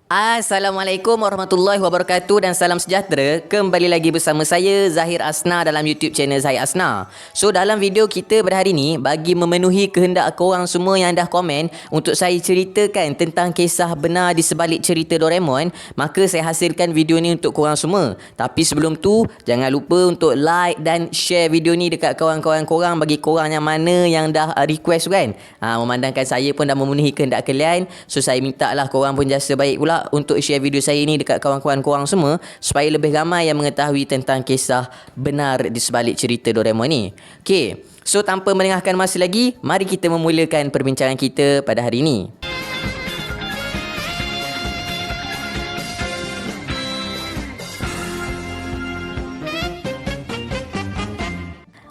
Assalamualaikum warahmatullahi wabarakatuh dan salam sejahtera. Kembali lagi bersama saya Zahir Asna dalam YouTube channel Zahir Asna. So dalam video kita pada hari ni, bagi memenuhi kehendak korang semua yang dah komen untuk saya ceritakan tentang kisah benar di sebalik cerita Doraemon, maka saya hasilkan video ni untuk korang semua. Tapi sebelum tu, jangan lupa untuk like dan share video ni dekat kawan-kawan korang, bagi korang yang mana yang dah request kan. Memandangkan saya pun dah memenuhi kehendak kalian, so saya minta lah korang pun jasa baik pula untuk share video saya ni dekat kawan-kawan korang semua, supaya lebih ramai yang mengetahui tentang kisah benar di sebalik cerita Doraemon ni. Okay, so tanpa melengahkan masa lagi, mari kita memulakan perbincangan kita pada hari ini.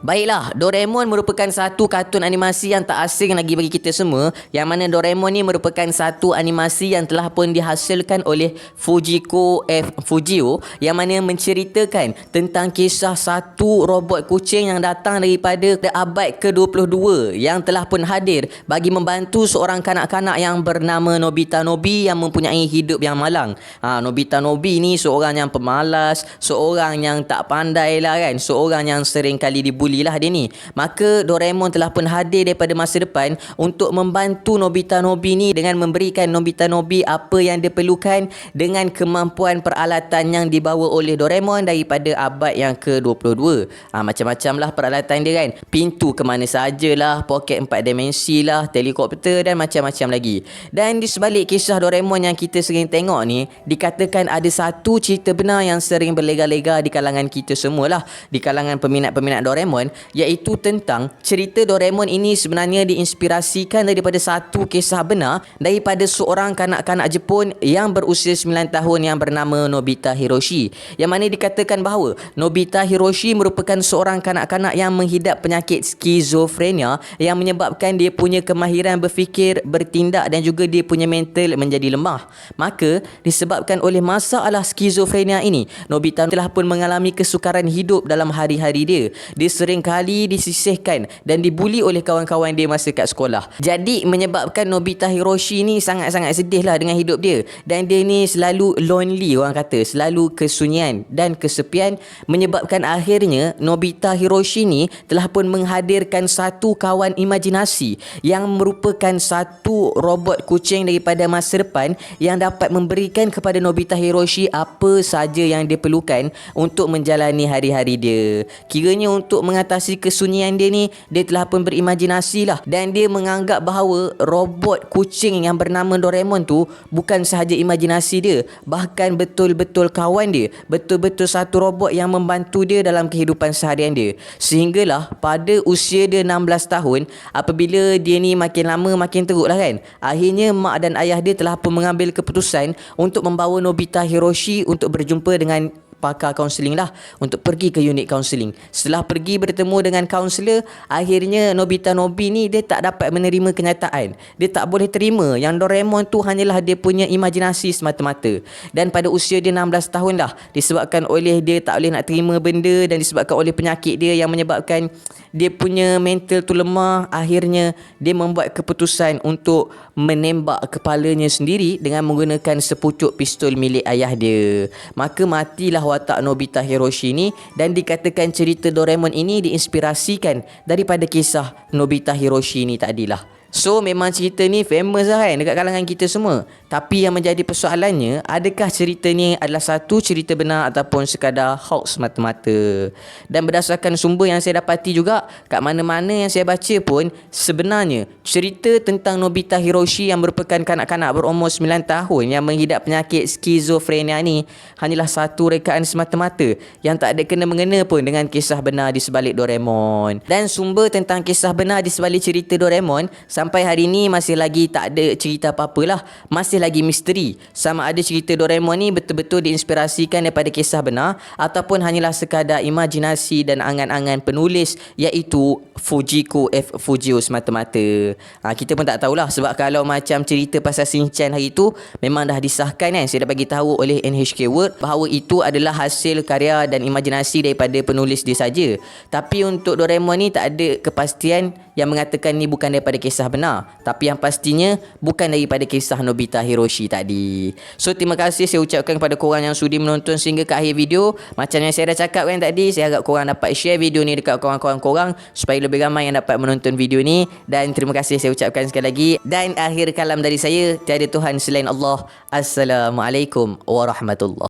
Baiklah, Doraemon merupakan satu kartun animasi yang tak asing lagi bagi kita semua, yang mana Doraemon ni merupakan satu animasi yang telah pun dihasilkan oleh Fujiko F Fujio, yang mana menceritakan tentang kisah satu robot kucing yang datang daripada abad ke-22 yang telah pun hadir bagi membantu seorang kanak-kanak yang bernama Nobita Nobi yang mempunyai hidup yang malang. Nobita Nobi ni seorang yang pemalas, seorang yang tak pandai lah kan, seorang yang sering kali dibuli lah dia ni. Maka Doraemon telah pun hadir daripada masa depan untuk membantu Nobita Nobi ni dengan memberikan Nobita Nobi apa yang dia perlukan dengan kemampuan peralatan yang dibawa oleh Doraemon daripada abad yang ke-22. Macam-macam lah peralatan dia kan. Pintu ke mana sajalah, poket 4 dimensi lah, helikopter dan macam-macam lagi. Dan di sebalik kisah Doraemon yang kita sering tengok ni, dikatakan ada satu cerita benar yang sering berlega-lega di kalangan kita semualah, di kalangan peminat-peminat Doraemon, iaitu tentang cerita Doraemon ini sebenarnya diinspirasikan daripada satu kisah benar daripada seorang kanak-kanak Jepun yang berusia 9 tahun yang bernama Nobita Hiroshi, yang mana dikatakan bahawa Nobita Hiroshi merupakan seorang kanak-kanak yang menghidap penyakit skizofrenia yang menyebabkan dia punya kemahiran berfikir, bertindak dan juga dia punya mental menjadi lemah. Maka disebabkan oleh masalah skizofrenia ini, Nobita telah pun mengalami kesukaran hidup dalam hari-hari dia. Dia sering kali disisihkan dan dibuli oleh kawan-kawan dia masa kat sekolah. Jadi menyebabkan Nobita Hiroshi ni sangat-sangat sedih lah dengan hidup dia. Dan dia ni selalu lonely, orang kata, selalu kesunyian dan kesepian, menyebabkan akhirnya Nobita Hiroshi ni telah pun menghadirkan satu kawan imajinasi yang merupakan satu robot kucing daripada masa depan yang dapat memberikan kepada Nobita Hiroshi apa saja yang dia perlukan untuk menjalani hari-hari dia. Kiranya untuk mengatasi kesunyian dia ni, dia telah pun berimajinasi lah, dan dia menganggap bahawa robot kucing yang bernama Doraemon tu bukan sahaja imajinasi dia, bahkan betul-betul kawan dia, betul-betul satu robot yang membantu dia dalam kehidupan seharian dia. Sehinggalah pada usia dia 16 tahun, apabila dia ni makin lama makin teruk lah kan, akhirnya mak dan ayah dia telah pun mengambil keputusan untuk membawa Nobita Hiroshi untuk berjumpa dengan pakar kaunseling lah, untuk pergi ke unit kaunseling. Setelah pergi bertemu dengan kaunselor, akhirnya Nobita Nobi ni dia tak dapat menerima kenyataan. Dia tak boleh terima yang Doraemon tu hanyalah dia punya imajinasi semata-mata. Dan pada usia dia 16 tahun dah, disebabkan oleh dia tak boleh nak terima benda dan disebabkan oleh penyakit dia yang menyebabkan dia punya mental tu lemah, akhirnya dia membuat keputusan untuk menembak kepalanya sendiri dengan menggunakan sepucuk pistol milik ayah dia. Maka matilah watak Nobita Hiroshi ni, dan dikatakan cerita Doraemon ini diinspirasikan daripada kisah Nobita Hiroshi ni tadilah. So memang cerita ni famous lah kan dekat kalangan kita semua. Tapi yang menjadi persoalannya, adakah cerita ni adalah satu cerita benar ataupun sekadar hoax mata-mata? Dan berdasarkan sumber yang saya dapati juga, kat mana-mana yang saya baca pun, sebenarnya cerita tentang Nobita Hiroshi yang merupakan kanak-kanak berumur 9 tahun yang menghidap penyakit skizofrenia ni hanyalah satu rekaan semata-mata yang tak ada kena-mengena pun dengan kisah benar di sebalik Doraemon. Dan sumber tentang kisah benar di sebalik cerita Doraemon sampai hari ni masih lagi tak ada cerita apa-apalah, masih lagi misteri sama ada cerita Doraemon ni betul-betul diinspirasikan daripada kisah benar ataupun hanyalah sekadar imajinasi dan angan-angan penulis, iaitu Fujiko F Fujio semata-mata. Kita pun tak tahulah, sebab kalau macam cerita pasal Shinchan hari tu memang dah disahkan kan, saya dah bagi tahu oleh NHK World bahawa itu adalah hasil karya dan imajinasi daripada penulis dia saja. Tapi untuk Doraemon ni tak ada kepastian yang mengatakan ni bukan daripada kisah benar, tapi yang pastinya bukan daripada kisah Nobita Hiroshi tadi. So terima kasih saya ucapkan kepada korang yang sudi menonton sehingga ke akhir video. Macam yang saya dah cakap kan tadi, saya harap korang dapat share video ni dekat kawan-kawan korang supaya lebih ramai yang dapat menonton video ni. Dan terima kasih saya ucapkan sekali lagi. Dan akhir kalam dari saya, tiada Tuhan selain Allah. Assalamualaikum warahmatullahi